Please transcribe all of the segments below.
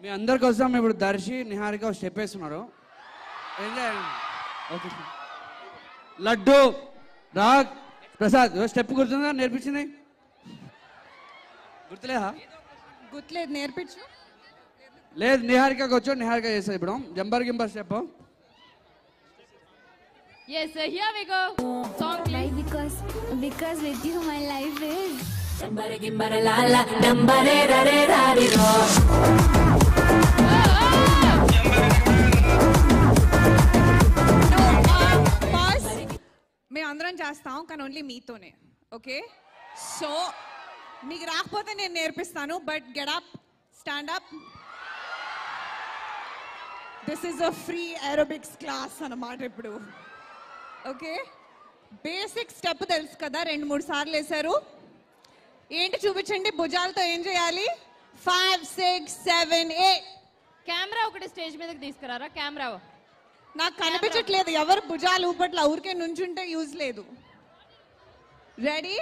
మీ అందరి కోసం ఇప్పుడు దర్శి నిహారిక స్టెప్ వేస్తున్నారు. ఎంజాయ్. ఓకే. లడ్డు రాగ్ ప్రసాద్ స్టెప్ గుర్తుందా నేర్పించింది? గుర్తులేదా? గుర్తులేదు, నేర్పించు. లేదు, నిహారికకి వచ్చో నిహారిక చేస్తుంది ఇప్పుడు జంబర్ గింబర్ step. Yes, here we go. Song please. Because with you my life is Dambare gimbare la la dambare ra re ra ri ro. Pass మేము అందరం చేస్తాం కానీ ఓన్లీ మీతోనే. ఓకే, సో మీకు రాకపోతే నేను నేర్పిస్తాను. But get up, stand up. This is a free aerobics class అన్నమాట ఇప్పుడు. ఓకే, బేసిక్ స్టెప్ తెలుసు కదా, 2-3 సార్లు వేశారు. ఏంటి చూపించండి, భుజాలతో ఏం చేయాలి? 5 6 7 8. కెమెరా ఒకటి స్టేజ్ మీదకి తీసుకురారా. కెమెరా నాకు కనిపించట్లేదు, ఎవరు భుజాలు ఊపట్ల, ఊరికే నుంచుంటే యూజ్ లేదు. రెడీ?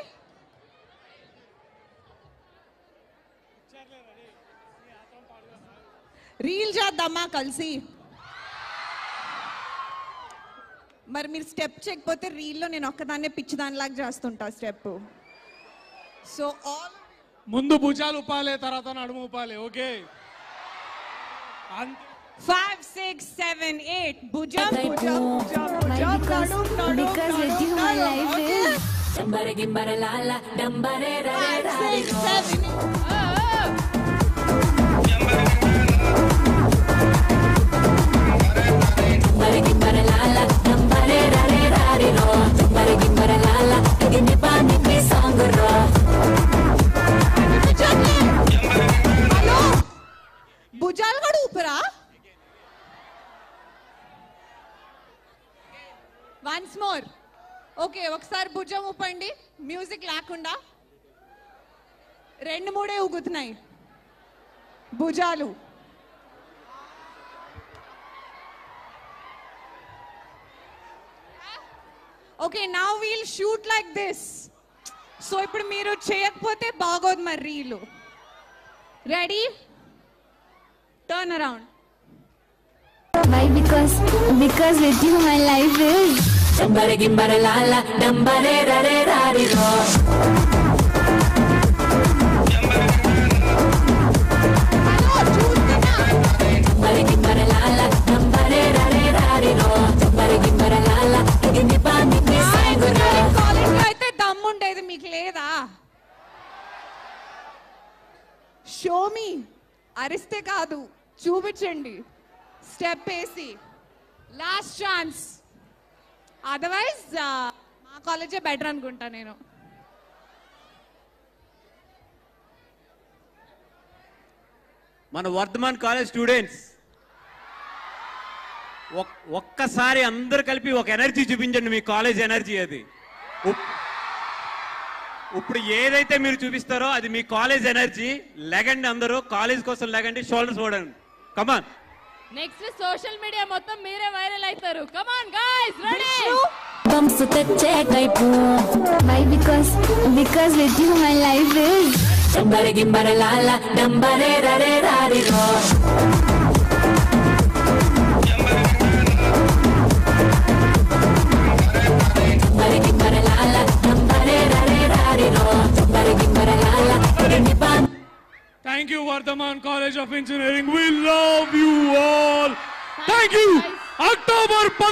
రీల్ చేద్దామా కలిసి? మరి మీరు స్టెప్ చేయకపోతే రీల్లో నేను ఒక్కదాన్నే పిచ్చిదానిలాగా చేస్తుంటా స్టెప్. సో ఆల్ ముందు భుజాలు ఉపాలి, తర్వాత నడుము ఉపాలి. ఓకే, 5 6 7 8. భుజం భుజం భుజం భుజం నడుం నడుం. because with you my life is Dambare gimbare la la dambare ra re ra ri 5 ro. 6 7 Dambare gimbare la la dambare ra re ra ri ro. Dambare gimbare la la gini pa ni song ro. Hello, భుజాలు కూడా ఊపరా? Once more. Okay, ఒకసారి భుజం ఊపండి music లేకుండా. 2-3 ఊగుతున్నాయి భుజాలు. Okay, now we'll shoot like this. So ఇప్పుడు మీరు చేయకపోతే బాగోదు మరి reel. Ready? Turn around. why because with you my life is Dambare gimbare la la dambare ra re ra ri ro. Dambare gimbare la la dambare ra re ra ri ro. Dambare gimbare la la gini pa ni song ro. College లో అయితే దమ్ము ఉండేది, మీకు లేదా? Show me, అరిస్తే కాదు చూపించండి step వేసి. లాస్ట్ ఛాన్స్, అదర్వైజ్ మా కాలేజే బెటర్ అనుకుంటా నేను. మన వర్ధమాన్ కాలేజ్ స్టూడెంట్స్ ఒక్కసారి అందరు కలిపి ఒక ఎనర్జీ చూపించండి. మీ కాలేజ్ ఎనర్జీ అది. ఇప్పుడు ఏదైతే మీరు చూపిస్తారో అది మీ కాలేజ్ ఎనర్జీ. లెగండి అందరూ, కాలేజ్ కోసం లెగండి, షోల్డర్స్ ఓడండి. కమాన్. నెక్స్ట్ సోషల్ మీడియా మొత్తం మీరే వైరల్ అవుతారు. Come on guys, ready? Bumps teche kaipu. why because with you my life is Dambare gimbare la la dambare ra re ra ri ro. Dambare gimbare la la dambare ra re ra ri ro. Dambare gimbare la la gini pa. Thank you, Vardhaman College of Engineering. We love you all. Thank you. October